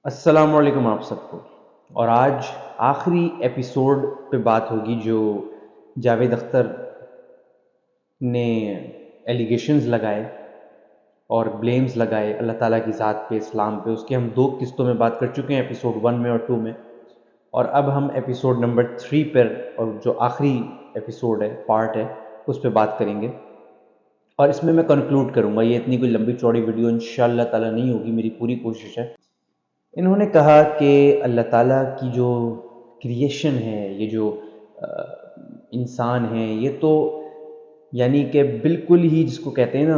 السلام علیکم آپ سب کو۔ اور آج آخری ایپیسوڈ پہ بات ہوگی جو جاوید اختر نے ایلیگیشنز لگائے اور بلیمز لگائے اللہ تعالیٰ کی ذات پہ، اسلام پہ۔ اس کی ہم 2 قسطوں میں بات کر چکے ہیں، ایپیسوڈ 1 میں اور 2 میں، اور اب ہم ایپیسوڈ نمبر 3 پر، اور جو آخری ایپیسوڈ ہے، پارٹ ہے، اس پہ بات کریں گے۔ اور اس میں کنکلوڈ کروں گا، یہ اتنی کوئی لمبی چوڑی ویڈیو انشاءاللہ تعالیٰ نہیں ہوگی، میری پوری کوشش ہے۔ انہوں نے کہا کہ اللہ تعالیٰ کی جو کریشن ہے، یہ جو انسان ہے، یہ تو یعنی کہ بالکل ہی جس کو کہتے ہیں نا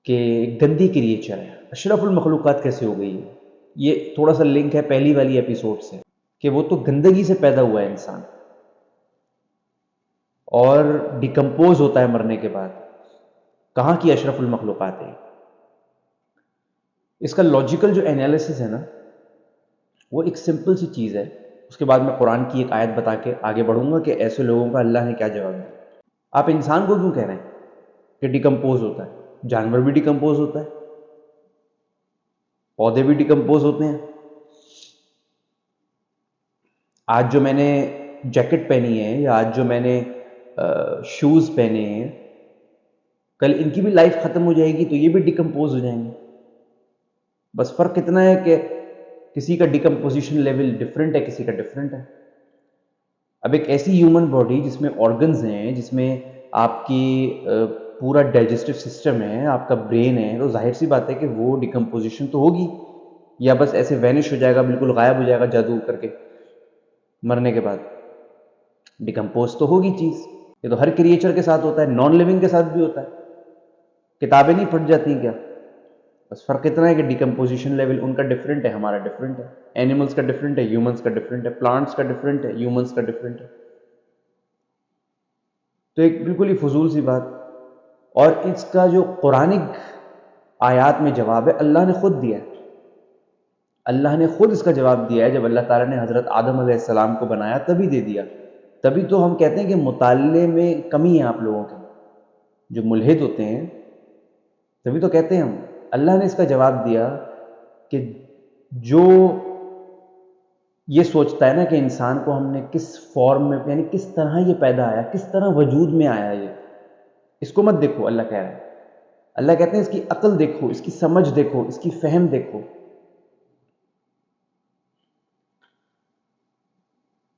کہ گندی کریچر ہے، اشرف المخلوقات کیسے ہو گئی ہے۔ یہ تھوڑا سا لنک ہے پہلی والی ایپیسوڈ سے، کہ وہ تو گندگی سے پیدا ہوا ہے انسان، اور ڈیکمپوز ہوتا ہے مرنے کے بعد۔ کہاں کی اشرف المخلوقات ہے؟ اس کا لاجیکل جو انالیسس ہے نا، وہ ایک سمپل سی چیز ہے۔ اس کے بعد میں قرآن کی ایک آیت بتا کے آگے بڑھوں گا کہ ایسے لوگوں کا اللہ نے کیا جواب دیا۔ آپ انسان کو کیوں کہہ رہے ہیں کہ ڈیکمپوز ہوتا ہے؟ جانور بھی ڈیکمپوز ہوتا ہے، پودے بھی ڈیکمپوز ہوتے ہیں۔ آج جو میں نے جیکٹ پہنی ہے، یا آج جو میں نے شوز پہنے ہیں، کل ان کی بھی لائف ختم ہو جائے گی تو یہ بھی ڈیکمپوز ہو جائیں گے۔ بس فرق اتنا ہے کہ کسی کا ڈیکمپوزیشن لیول ڈفرینٹ ہے، کسی کا ڈفرینٹ ہے۔ اب ایک ایسی ہیومن باڈی جس میں آرگنز ہیں، جس میں آپ کی پورا ڈائجسٹو سسٹم ہے، آپ کا برین ہے، تو ظاہر سی بات ہے کہ وہ ڈیکمپوزیشن تو ہوگی، یا بس ایسے وینش ہو جائے گا، بالکل غائب ہو جائے گا جادو کر کے مرنے کے بعد؟ ڈیکمپوز تو ہوگی چیز۔ یہ تو ہر کریچر کے ساتھ ہوتا ہے، نان لیونگ کے ساتھ بھی ہوتا ہے۔ کتابیں نہیں پھٹ جاتی کیا؟ بس فرق اتنا ہے کہ ڈیکمپوزیشن لیول ان کا ڈفرینٹ ہے، ہمارا ڈفرینٹ ہے۔ اینیملس کا ڈفرینٹ ہے، ہیومنس کا ڈفرینٹ ہے، پلانٹس کا ڈفرینٹ ہے، ہیومنس کا ڈفرینٹ ہے۔ تو ایک بالکل ہی فضول سی بات۔ اور اس کا جو قرآنک آیات میں جواب ہے، اللہ نے خود دیا ہے۔ اللہ نے خود اس کا جواب دیا ہے، جب اللہ تعالیٰ نے حضرت آدم علیہ السلام کو بنایا تبھی دے دیا۔ تبھی تو ہم کہتے ہیں کہ مطالعے میں کمی ہے آپ لوگوں کے، جو ملحد ہوتے ہیں، تبھی تو کہتے ہیں ہم۔ اللہ نے اس کا جواب دیا کہ جو یہ سوچتا ہے نا کہ انسان کو ہم نے کس فارم میں، یعنی کس طرح یہ پیدا آیا، کس طرح وجود میں آیا، یہ اس کو مت دیکھو، اللہ کہہ رہا ہے۔ اللہ کہتے ہیں اس کی عقل دیکھو، اس کی سمجھ دیکھو، اس کی فہم دیکھو۔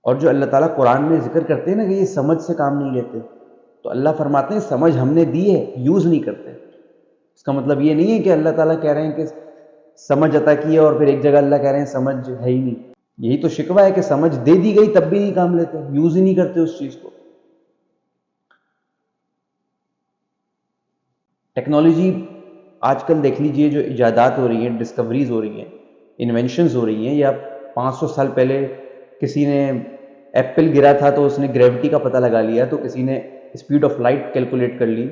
اور جو اللہ تعالیٰ قرآن میں ذکر کرتے ہیں نا کہ یہ سمجھ سے کام نہیں لیتے، تو اللہ فرماتے ہیں سمجھ ہم نے دی ہے، یوز نہیں کرتے۔ اس کا مطلب یہ نہیں ہے کہ اللہ تعالیٰ کہہ رہے ہیں کہ سمجھ عطا کی ہے اور پھر ایک جگہ اللہ کہہ رہے ہیں سمجھ ہے ہی نہیں۔ یہی تو شکوہ ہے کہ سمجھ دے دی گئی تب بھی نہیں کام لیتے، یوز ہی نہیں کرتے اس چیز کو۔ ٹیکنالوجی آج کل دیکھ لیجئے، جو ایجادات ہو رہی ہیں، ڈسکوریز ہو رہی ہیں، انوینشنز ہو رہی ہیں، یا 500 سال پہلے کسی نے ایپل گرا تھا تو اس نے گریوٹی کا پتہ لگا لیا، تو کسی نے اسپیڈ آف لائٹ کیلکولیٹ کر لی،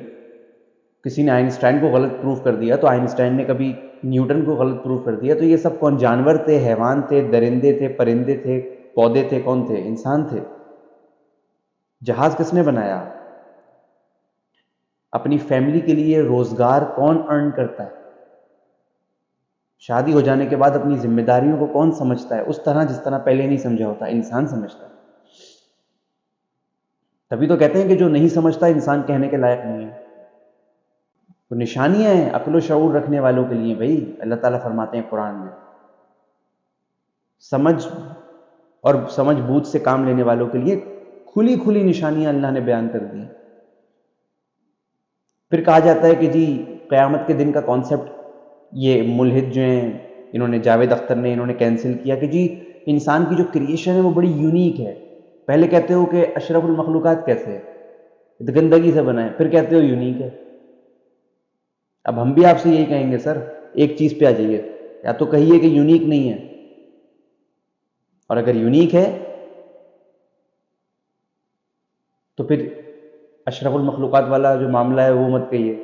کسی نے آئنسٹائن کو غلط پروف کر دیا، تو آئنسٹائن نے کبھی نیوٹن کو غلط پروف کر دیا۔ تو یہ سب کون؟ جانور تھے، حیوان تھے، درندے تھے، پرندے تھے، پودے تھے، کون تھے؟ انسان تھے۔ جہاز کس نے بنایا؟ اپنی فیملی کے لیے روزگار کون ارن کرتا ہے؟ شادی ہو جانے کے بعد اپنی ذمہ داریوں کو کون سمجھتا ہے؟ اس طرح جس طرح پہلے نہیں سمجھا ہوتا، انسان سمجھتا ہے۔ تبھی تو کہتے ہیں کہ جو نہیں سمجھتا انسان کہنے کے لائق نہیں ہے۔ تو نشانیاں ہیں عقل و شعور رکھنے والوں کے لیے بھائی، اللہ تعالیٰ فرماتے ہیں قرآن میں۔ سمجھ اور سمجھ بوجھ سے کام لینے والوں کے لیے کھلی کھلی نشانیاں اللہ نے بیان کر دی۔ پھر کہا جاتا ہے کہ جی قیامت کے دن کا کانسیپٹ یہ ملحد جو ہیں، انہوں نے جاوید اختر نے، انہوں نے کینسل کیا کہ جی انسان کی جو کریشن ہے وہ بڑی یونیک ہے۔ پہلے کہتے ہو کہ اشرف المخلوقات کیسے ہے، گندگی سے بنا ہے، پھر کہتے ہو یونیک ہے۔ اب ہم بھی آپ سے یہی کہیں گے سر، ایک چیز پہ آ جائیے، یا تو کہیے کہ یونیک نہیں ہے، اور اگر یونیک ہے تو پھر اشرف المخلوقات والا جو معاملہ ہے وہ مت کہیے۔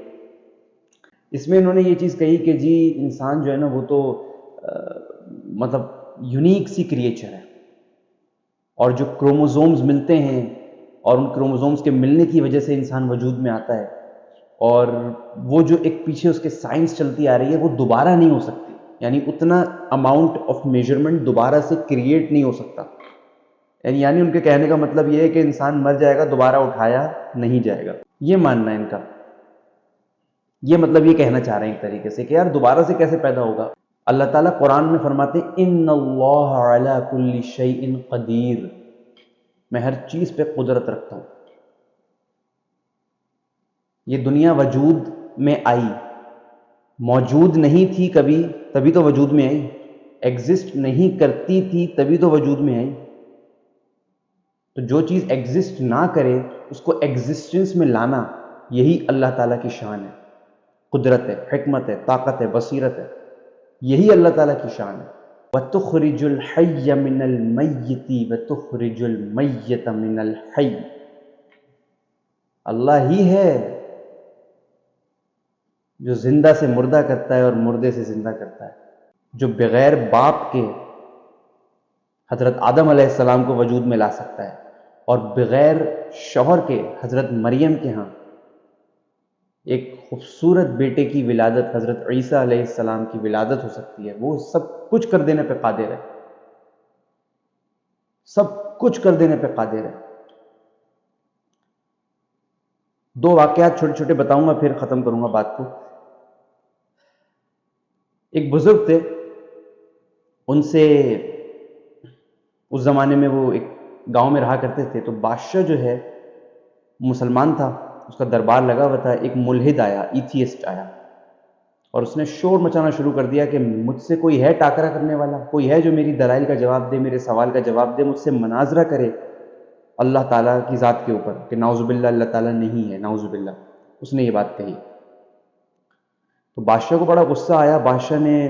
اس میں انہوں نے یہ چیز کہی کہ جی انسان جو ہے نا وہ تو مطلب یونیک سی کریچر ہے، اور جو کروموزومز ملتے ہیں، اور ان کروموزومز کے ملنے کی وجہ سے انسان وجود میں آتا ہے، اور وہ جو ایک پیچھے اس کے سائنس چلتی آ رہی ہے وہ دوبارہ نہیں ہو سکتی۔ یعنی اتنا اماؤنٹ آف میجرمنٹ دوبارہ سے کریٹ نہیں ہو سکتا. یعنی ان کے کہنے کا مطلب یہ ہے کہ انسان مر جائے گا، دوبارہ اٹھایا نہیں جائے گا. یہ ماننا ہے ان کا. یہ مطلب یہ کہنا چاہ رہے ہیں ایک طریقے سے کہ یار دوبارہ سے کیسے پیدا ہوگا. اللہ تعالیٰ قرآن میں فرماتے ہیں ان اللہ علی کل شیء قدیر، میں ہر چیز پہ قدرت رکھتا ہوں. یہ دنیا وجود میں آئی، موجود نہیں تھی کبھی، تبھی تو وجود میں آئی. ایگزسٹ نہیں کرتی تھی تبھی تو وجود میں آئی. تو جو چیز ایگزسٹ نہ کرے اس کو ایگزسٹنس میں لانا، یہی اللہ تعالیٰ کی شان ہے، قدرت ہے، حکمت ہے، طاقت ہے، بصیرت ہے. یہی اللہ تعالیٰ کی شان ہے. وَتُخْرِجُ الْحَيَّ مِنَ الْمَيِّتِ وَتُخْرِجُ الْمَيِّتَ مِنَ الْحَيِّ. اللہ ہی ہے جو زندہ سے مردہ کرتا ہے اور مردے سے زندہ کرتا ہے، جو بغیر باپ کے حضرت آدم علیہ السلام کو وجود میں لا سکتا ہے، اور بغیر شوہر کے حضرت مریم کے ہاں ایک خوبصورت بیٹے کی ولادت، حضرت عیسیٰ علیہ السلام کی ولادت ہو سکتی ہے. وہ سب کچھ کر دینے پہ قادر ہے، سب کچھ کر دینے پہ قادر ہے. دو واقعات چھوٹے چھوٹے بتاؤں گا پھر ختم کروں گا بات کو. ایک بزرگ تھے، ان سے اس زمانے میں وہ ایک گاؤں میں رہا کرتے تھے. تو بادشاہ جو ہے مسلمان تھا، اس کا دربار لگا ہوا تھا. ایک ملحد آیا، ایتھیسٹ آیا، اور اس نے شور مچانا شروع کر دیا کہ مجھ سے کوئی ہے ٹاکرا کرنے والا، کوئی ہے جو میری دلائل کا جواب دے، میرے سوال کا جواب دے، مجھ سے مناظرہ کرے اللہ تعالیٰ کی ذات کے اوپر کہ نعوذ باللہ اللہ تعالیٰ نہیں ہے، نعوذ باللہ. اس نے یہ بات کہی. تو بادشاہ کو بڑا غصہ آیا. بادشاہ نے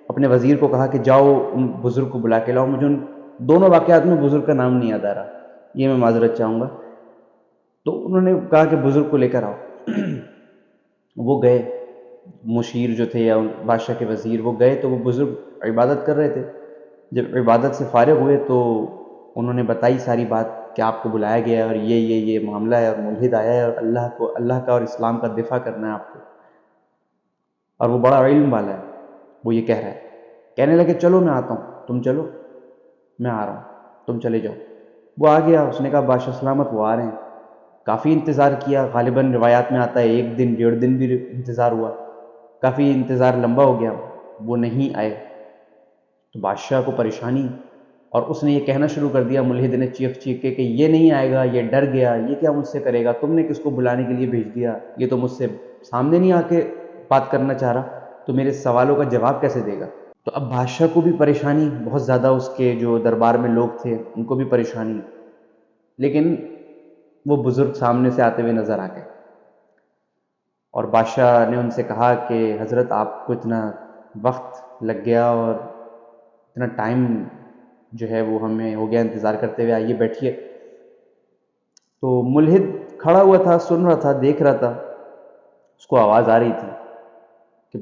اپنے وزیر کو کہا کہ جاؤ ان بزرگ کو بلا کے لاؤ. مجھے ان دونوں واقعات میں بزرگ کا نام نہیں یاد آ رہا، یہ میں معذرت چاہوں گا. تو انہوں نے کہا کہ بزرگ کو لے کر آؤ. وہ گئے، مشیر جو تھے یا بادشاہ کے وزیر، وہ گئے. تو وہ بزرگ عبادت کر رہے تھے. جب عبادت سے فارغ ہوئے تو انہوں نے بتائی ساری بات کہ آپ کو بلایا گیا ہے اور یہ معاملہ ہے، اور ملحد آیا ہے اور اللہ کا اور اسلام کا دفاع کرنا ہے آپ کو، اور وہ بڑا علم والا ہے. وہ یہ کہہ رہا ہے. کہنے لگے چلو میں آتا ہوں، تم چلو، میں آ رہا ہوں، تم چلے جاؤ. وہ آ گیا. اس نے کہا بادشاہ سلامت، وہ آ رہے ہیں. کافی انتظار کیا. غالباً روایات میں آتا ہے 1 دن 1.5 دن بھی انتظار ہوا. کافی انتظار لمبا ہو گیا، وہ نہیں آئے. تو بادشاہ کو پریشانی، اور اس نے یہ کہنا شروع کر دیا، ملحد نے چیخ چیخ کے کہ یہ نہیں آئے گا، یہ ڈر گیا، یہ کیا مجھ سے کرے گا، تم نے کس کو بلانے کے لیے بھیج دیا، یہ تو مجھ سے سامنے نہیں آ کے بات کرنا چاہ رہا، تو میرے سوالوں کا جواب کیسے دے گا. تو اب بادشاہ کو بھی پریشانی بہت زیادہ، اس کے جو دربار میں لوگ تھے ان کو بھی پریشانی. لیکن وہ بزرگ سامنے سے آتے ہوئے نظر آ گئے، اور بادشاہ نے ان سے کہا کہ حضرت آپ کو اتنا وقت لگ گیا اور اتنا ٹائم جو ہے وہ ہمیں ہو گیا انتظار کرتے ہوئے، آئیے بیٹھیے. تو ملحد کھڑا ہوا تھا، سن رہا تھا، دیکھ رہا تھا. اس کو آواز آ رہی تھی کہ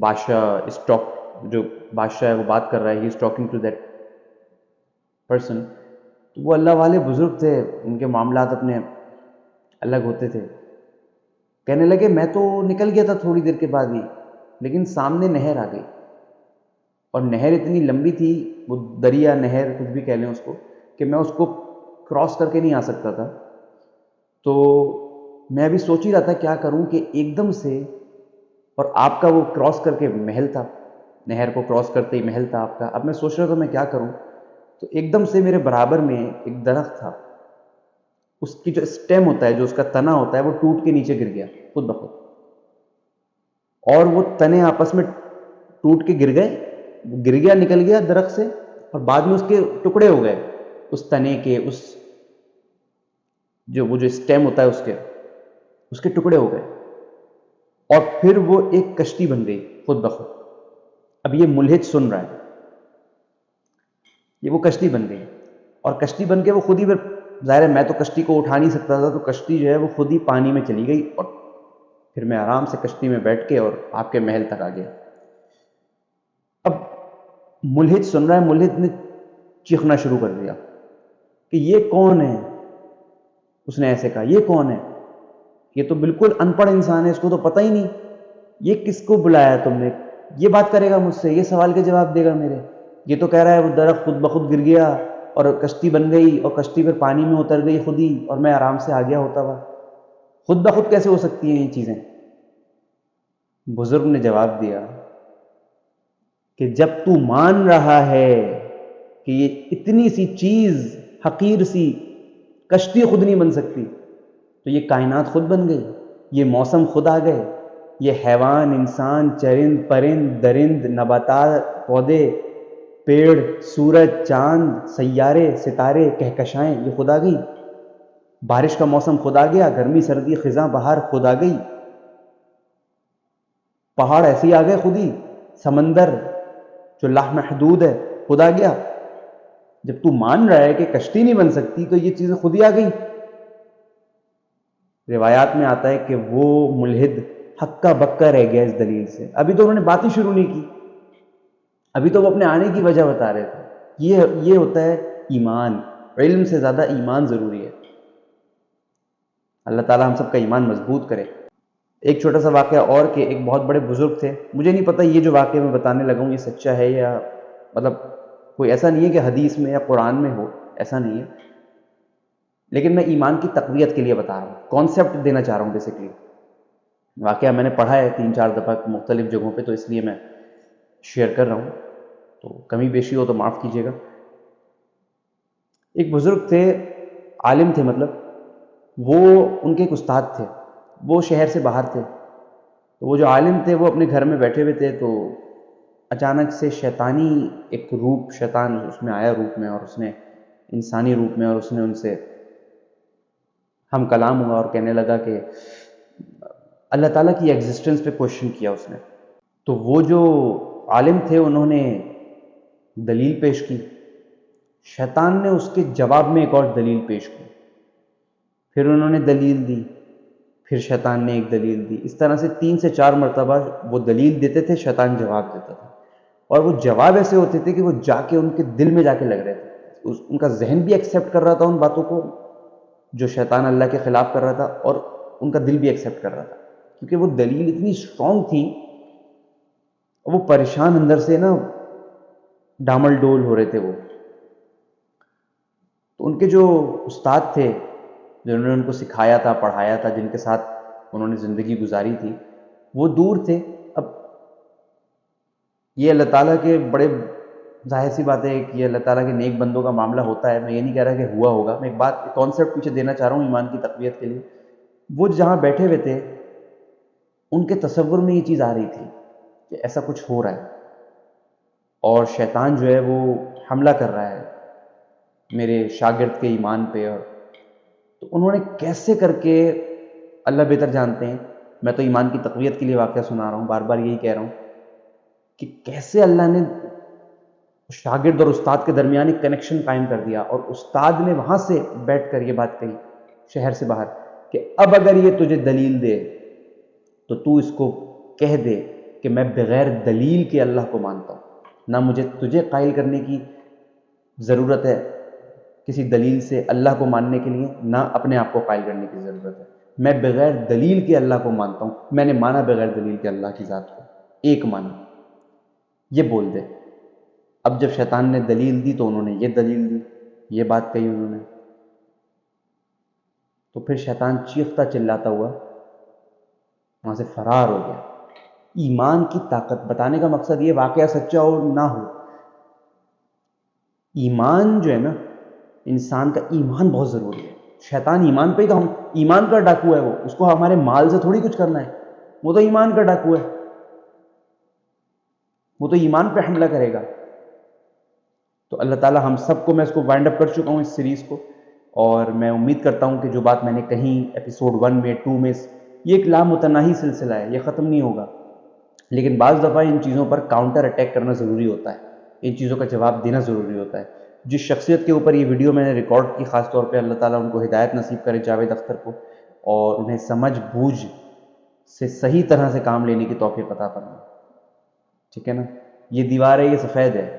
جو بادشاہ ہے وہ بات کر رہا ہے، he is talking to that person. تو وہ اللہ والے بزرگ تھے، ان کے معاملات اپنے الگ ہوتے تھے. کہنے لگے میں تو نکل گیا تھا تھوڑی دیر کے بعد ہی، لیکن سامنے نہر آ گئی، اور نہر اتنی لمبی تھی، وہ دریا، نہر، کچھ بھی کہہ لیں اس کو، کہ میں اس کو کراس کر کے نہیں آ سکتا تھا. تو میں ابھی سوچ ہی رہا تھا کیا کروں کہ ایک دم سے، اور آپ کا وہ کراس کر کے محل تھا، نہر کو کراس کرتے ہی محل تھا آپ کا. اب میں سوچ رہا تھا میں کیا کروں. تو ایک دم سے میرے برابر میں ایک درخت تھا، اس کی جو اسٹیم ہوتا ہے، جو اس کا تنا ہوتا ہے، وہ ٹوٹ کے نیچے گر گیا خود بخود. اور وہ تنے آپس میں ٹوٹ کے گر گئے، گر گیا، نکل گیا درخت سے، اور بعد میں اس کے ٹکڑے ہو گئے، اس تنے کے، وہ جو اسٹیم ہوتا ہے اس کے ٹکڑے ہو گئے. اور پھر وہ ایک کشتی بن گئی خود بخود. اب یہ ملحد سن رہا ہے، یہ وہ کشتی بن گئی، اور کشتی بن کے وہ خود ہی، ظاہر ہے میں تو کشتی کو اٹھا نہیں سکتا تھا، تو کشتی جو ہے وہ خود ہی پانی میں چلی گئی، اور پھر میں آرام سے کشتی میں بیٹھ کے اور آپ کے محل تک آ گیا. اب ملحد سن رہا ہے. ملحد نے چیخنا شروع کر دیا کہ یہ کون ہے. اس نے ایسے کہا یہ کون ہے، یہ تو بالکل ان پڑھ انسان ہے، اس کو تو پتہ ہی نہیں، یہ کس کو بلایا تم نے، یہ بات کرے گا مجھ سے، یہ سوال کے جواب دے گا میرے. یہ تو کہہ رہا ہے وہ درخت خود بخود گر گیا اور کشتی بن گئی اور کشتی پھر پانی میں اتر گئی خود ہی اور میں آرام سے آ گیا ہوتا ہوا. خود بخود کیسے ہو سکتی ہیں یہ چیزیں؟ بزرگ نے جواب دیا کہ جب تو مان رہا ہے کہ یہ اتنی سی چیز حقیر سی کشتی خود نہیں بن سکتی، تو یہ کائنات خود بن گئی، یہ موسم خود آ گئے، یہ حیوان، انسان، چرند، پرند، درند، نباتات، پودے، پیڑ، سورج، چاند، سیارے، ستارے، کہکشائیں، یہ خود آ گئی. بارش کا موسم خود آ گیا، گرمی، سردی، خزاں، بہار خود آ گئی، پہاڑ ایسے ہی آ گئے خود ہی، سمندر جو لامحدود ہے خود آ گیا. جب تو مان رہا ہے کہ کشتی نہیں بن سکتی تو یہ چیزیں خود ہی آ گئی. روایات میں آتا ہے کہ وہ ملحد ہکا بکا رہ گیا اس دلیل سے. ابھی تو انہوں نے بات ہی شروع نہیں کی، ابھی تو وہ اپنے آنے کی وجہ بتا رہے تھے. یہ ہوتا ہے ایمان. علم سے زیادہ ایمان ضروری ہے. اللہ تعالی ہم سب کا ایمان مضبوط کرے. ایک چھوٹا سا واقعہ اور کہ ایک بہت بڑے بزرگ تھے، مجھے نہیں پتہ یہ جو واقعہ میں بتانے لگا ہوں یہ سچا ہے یا مطلب کوئی ایسا نہیں ہے کہ حدیث میں یا قرآن میں ہو، ایسا نہیں ہے، لیکن میں ایمان کی تقویت کے لیے بتا رہا ہوں، کانسیپٹ دینا چاہ رہا ہوں بیسکلی. واقعہ میں نے پڑھا ہے 3-4 دفعہ مختلف جگہوں پہ، تو اس لیے میں شیئر کر رہا ہوں، تو کمی بیشی ہو تو معاف کیجیے گا. ایک بزرگ تھے، عالم تھے، مطلب وہ ان کے ایک استاد تھے، وہ شہر سے باہر تھے. تو وہ جو عالم تھے وہ اپنے گھر میں بیٹھے ہوئے تھے، تو اچانک سے شیطانی ایک روپ، شیطان اس میں آیا روپ میں، اور اس نے انسانی روپ میں، اور اس نے ان سے ہم کلام ہوا اور کہنے لگا کہ اللہ تعالیٰ کی ایگزسٹنس پہ کوشچن کیا اس نے. تو وہ جو عالم تھے انہوں نے دلیل پیش کی، شیطان نے اس کے جواب میں ایک اور دلیل پیش کی، پھر انہوں نے دلیل دی، پھر شیطان نے ایک دلیل دی. اس طرح سے 3 سے 4 مرتبہ وہ دلیل دیتے تھے، شیطان جواب دیتا تھا، اور وہ جواب ایسے ہوتے تھے کہ وہ جا کے ان کے دل میں جا کے لگ رہے تھے. ان کا ذہن بھی ایکسیپٹ کر رہا تھا ان باتوں کو جو شیطان اللہ کے خلاف کر رہا تھا، اور ان کا دل بھی ایکسیپٹ کر رہا تھا، کیونکہ وہ دلیل اتنی اسٹرانگ تھی. وہ پریشان اندر سے نا ڈامل ڈول ہو رہے تھے وہ. تو ان کے جو استاد تھے جنہوں نے ان کو سکھایا تھا، پڑھایا تھا، جن کے ساتھ انہوں نے زندگی گزاری تھی، وہ دور تھے. اب یہ اللہ تعالیٰ کے بڑے ظاہر سی بات ہے کہ یہ اللہ تعالیٰ کے نیک بندوں کا معاملہ ہوتا ہے، میں یہ نہیں کہہ رہا کہ ہوا ہوگا، میں ایک بات کانسیپٹ پیچھے دینا چاہ رہا ہوں ایمان کی تقویت کے لیے. وہ جہاں بیٹھے ہوئے تھے ان کے تصور میں یہ چیز آ رہی تھی کہ ایسا کچھ ہو رہا ہے، اور شیطان جو ہے وہ حملہ کر رہا ہے میرے شاگرد کے ایمان پہ. اور تو انہوں نے کیسے کر کے، اللہ بہتر جانتے ہیں، میں تو ایمان کی تقویت کے لیے واقعہ سنا رہا ہوں، بار بار یہی کہہ رہا ہوں کہ کیسے اللہ نے شاگرد اور استاد کے درمیان ایک کنیکشن قائم کر دیا، اور استاد نے وہاں سے بیٹھ کر یہ بات کہی شہر سے باہر کہ اب اگر یہ تجھے دلیل دے تو تو اس کو کہہ دے کہ میں بغیر دلیل کے اللہ کو مانتا ہوں. نہ مجھے تجھے قائل کرنے کی ضرورت ہے کسی دلیل سے اللہ کو ماننے کے لیے، نہ اپنے آپ کو قائل کرنے کی ضرورت ہے. میں بغیر دلیل کے اللہ کو مانتا ہوں. میں نے مانا بغیر دلیل کے اللہ کی ذات کو، ایک مانا، یہ بول دے. اب جب شیطان نے دلیل دی تو انہوں نے یہ دلیل دی، یہ بات کہی انہوں نے، تو پھر شیطان چیختا چلاتا ہوا وہاں سے فرار ہو گیا. ایمان کی طاقت بتانے کا مقصد یہ واقعہ سچا ہو نہ ہو، ایمان جو ہے نا، انسان کا ایمان بہت ضروری ہے. شیطان ایمان پہ ہی تو، ہم ایمان کا ڈاکو ہے، وہ اس کو ہمارے مال سے تھوڑی کچھ کرنا ہے، وہ تو ایمان کا ڈاکو ہے، وہ تو ایمان پہ حملہ کرے گا. تو اللہ تعالیٰ ہم سب کو، میں اس کو وائنڈ اپ کر چکا ہوں اس سیریز کو، اور میں امید کرتا ہوں کہ جو بات میں نے کہی ایپیسوڈ 1 میں 2 میں، یہ ایک لامتناہی سلسلہ ہے، یہ ختم نہیں ہوگا، لیکن بعض دفعہ ان چیزوں پر کاؤنٹر اٹیک کرنا ضروری ہوتا ہے، ان چیزوں کا جواب دینا ضروری ہوتا ہے. جس شخصیت کے اوپر یہ ویڈیو میں نے ریکارڈ کی، خاص طور پہ اللہ تعالیٰ ان کو ہدایت نصیب کرے، جاوید اختر کو، اور انہیں سمجھ بوجھ سے صحیح طرح سے کام لینے کی توفیق عطا فرمائے. ٹھیک ہے نا؟ یہ دیوار ہے، یہ سفید ہے.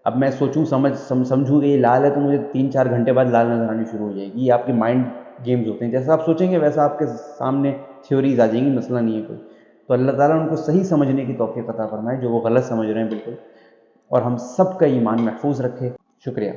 اب میں سوچوں سمجھوں کہ یہ لال ہے تو مجھے 3-4 گھنٹے بعد لال نظر آنی شروع ہو جائے گی. یہ آپ کے مائنڈ گیمز ہوتے ہیں، جیسا آپ سوچیں گے ویسا آپ کے سامنے تھیوریز آ جائیں گی، مسئلہ نہیں ہے کوئی. تو اللہ تعالیٰ ان کو صحیح سمجھنے کی توفیق عطا فرمائے جو وہ غلط سمجھ رہے ہیں بالکل، اور ہم سب کا ایمان محفوظ رکھے۔ شکریہ۔